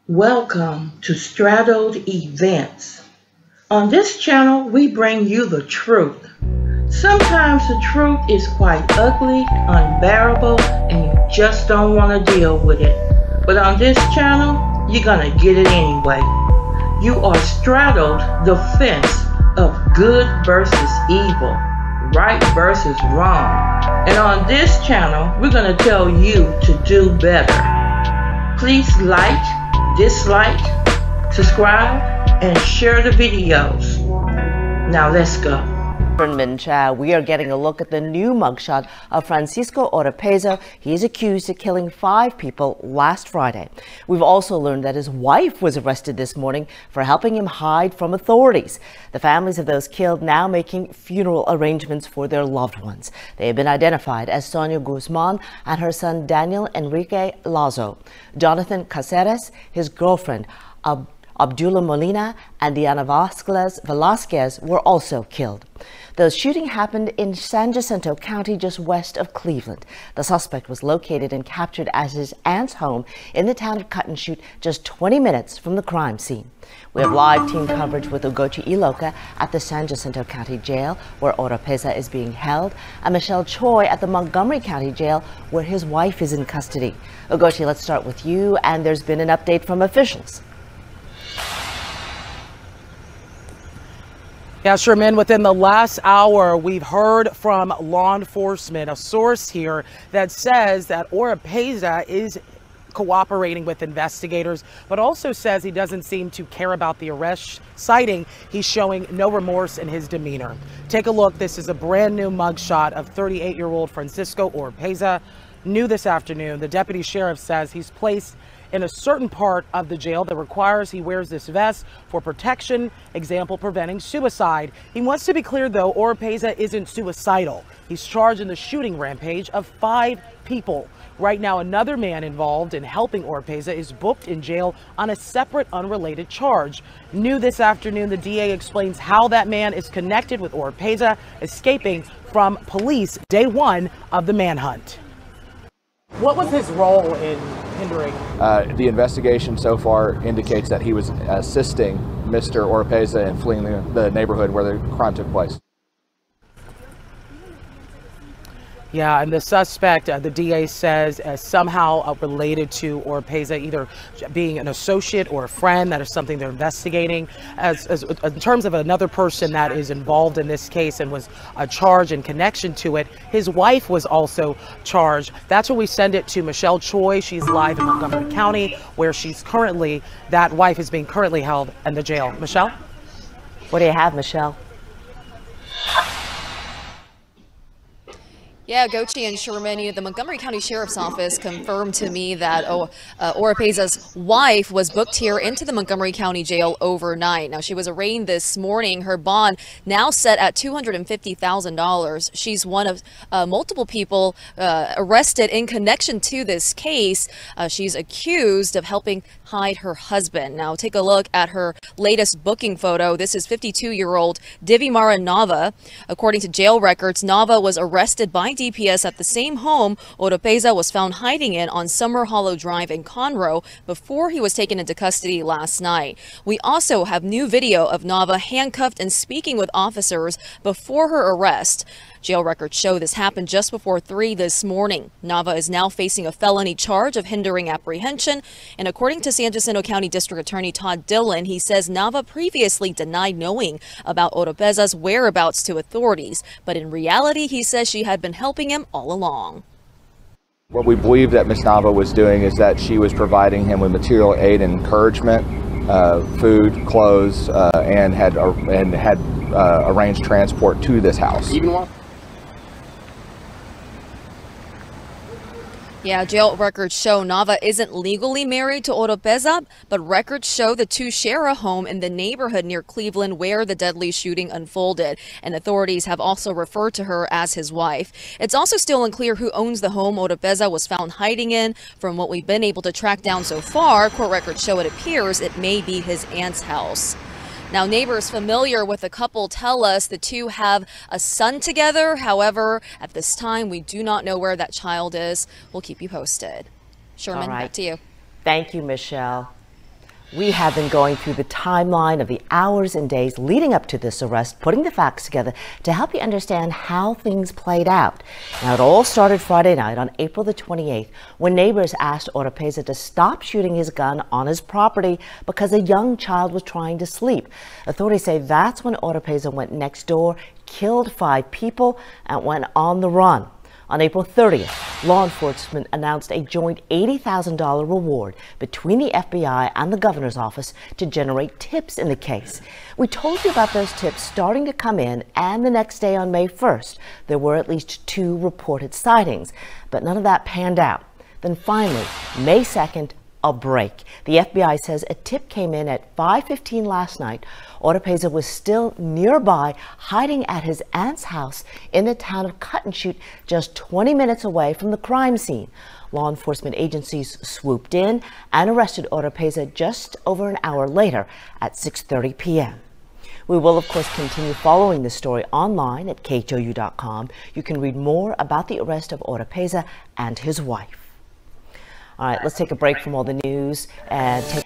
Welcome to Straddled Events. On this channel, we bring you the truth. Sometimes the truth is quite ugly, unbearable, and you just don't want to deal with it. But on this channel, you're gonna get it anyway. You are straddled the fence of good versus evil, right versus wrong. And on this channel, we're gonna tell you to do better. Please like, dislike, subscribe, and share the videos. Now let's go. We are getting a look at the new mugshot of Francisco Oropesa. He is accused of killing 5 people last Friday. We've also learned that his wife was arrested this morning for helping him hide from authorities. The families of those killed now making funeral arrangements for their loved ones. They have been identified as Sonia Guzman and her son Daniel Enrique Lazo. Jonathan Caceres, his girlfriend Abdullah Molina, and Diana Velasquez were also killed. The shooting happened in San Jacinto County, just west of Cleveland. The suspect was located and captured at his aunt's home in the town of Cut and Shoot, just 20 minutes from the crime scene. We have live team coverage with Ugochi Iloka at the San Jacinto County Jail, where Oropesa is being held, and Michelle Choi at the Montgomery County Jail, where his wife is in custody. Ugochi, let's start with you, and there's been an update from officials. Yeah, Sherman, within the last hour, we've heard from law enforcement, a source here that says that Oropesa is cooperating with investigators, but also says he doesn't seem to care about the arrest, citing he's showing no remorse in his demeanor. Take a look. This is a brand new mugshot of 38-year-old Francisco Oropesa. New this afternoon, the deputy sheriff says he's placed in a certain part of the jail that requires he wears this vest for protection, example, preventing suicide. He wants to be clear, though, Oropesa isn't suicidal. He's charged in the shooting rampage of 5 people. Right now, another man involved in helping Oropesa is booked in jail on a separate, unrelated charge. New this afternoon, the DA explains how that man is connected with Oropesa escaping from police day 1 of the manhunt. What was his role in hindering? The investigation so far indicates that he was assisting Mr. Oropesa in fleeing the neighborhood where the crime took place. Yeah, and the suspect, the DA says, somehow related to Oropesa, either being an associate or a friend. That is something they're investigating. As in terms of another person that is involved in this case and was charged in connection to it, his wife was also charged. That's where we send it to Michelle Choi. She's live in Montgomery County, where that wife is being currently held in the jail. Michelle? What do you have, Michelle? Yeah, Gochi and Sherman, the Montgomery County Sheriff's Office confirmed to me that Oropesa's wife was booked here into the Montgomery County Jail overnight. Now, she was arraigned this morning. Her bond now set at $250,000. She's one of multiple people arrested in connection to this case. She's accused of helping hide her husband. Now, take a look at her latest booking photo. This is 52-year-old Divimara Nava. According to jail records, Nava was arrested by DPS at the same home Oropesa was found hiding in on Summer Hollow Drive in Conroe before he was taken into custody last night. We also have new video of Nava handcuffed and speaking with officers before her arrest. Jail records show this happened just before 3 this morning. Nava is now facing a felony charge of hindering apprehension, and according to San Jacinto County District Attorney Todd Dillon, he says Nava previously denied knowing about Oropesa's whereabouts to authorities, but in reality, he says she had been helping him all along. What we believe that Ms. Nava was doing is that she was providing him with material aid and encouragement, food, clothes, and had arranged transport to this house. Yeah, jail records show Nava isn't legally married to Oropesa, but records show the two share a home in the neighborhood near Cleveland where the deadly shooting unfolded, and authorities have also referred to her as his wife. It's also still unclear who owns the home Oropesa was found hiding in. From what we've been able to track down so far, court records show it appears it may be his aunt's house. Now, neighbors familiar with the couple tell us the two have a son together. However, at this time, we do not know where that child is. We'll keep you posted. Sherman, back to you. Thank you, Michelle. We have been going through the timeline of the hours and days leading up to this arrest, putting the facts together to help you understand how things played out. Now, it all started Friday night on April the 28th when neighbors asked Oropesa to stop shooting his gun on his property because a young child was trying to sleep. Authorities say that's when Oropesa went next door, killed 5 people, and went on the run. On April 30th, law enforcement announced a joint $80,000 reward between the FBI and the governor's office to generate tips in the case. We told you about those tips starting to come in, and the next day on May 1st, there were at least 2 reported sightings, but none of that panned out. Then finally, May 2nd, a break. The FBI says a tip came in at 5:15 last night. Oropesa was still nearby, hiding at his aunt's house in the town of Cut and Shoot, just 20 minutes away from the crime scene. Law enforcement agencies swooped in and arrested Oropesa just over an hour later at 6:30 p.m. We will, of course, continue following this story online at khou.com. You can read more about the arrest of Oropesa and his wife. All right, let's take a break from all the news and take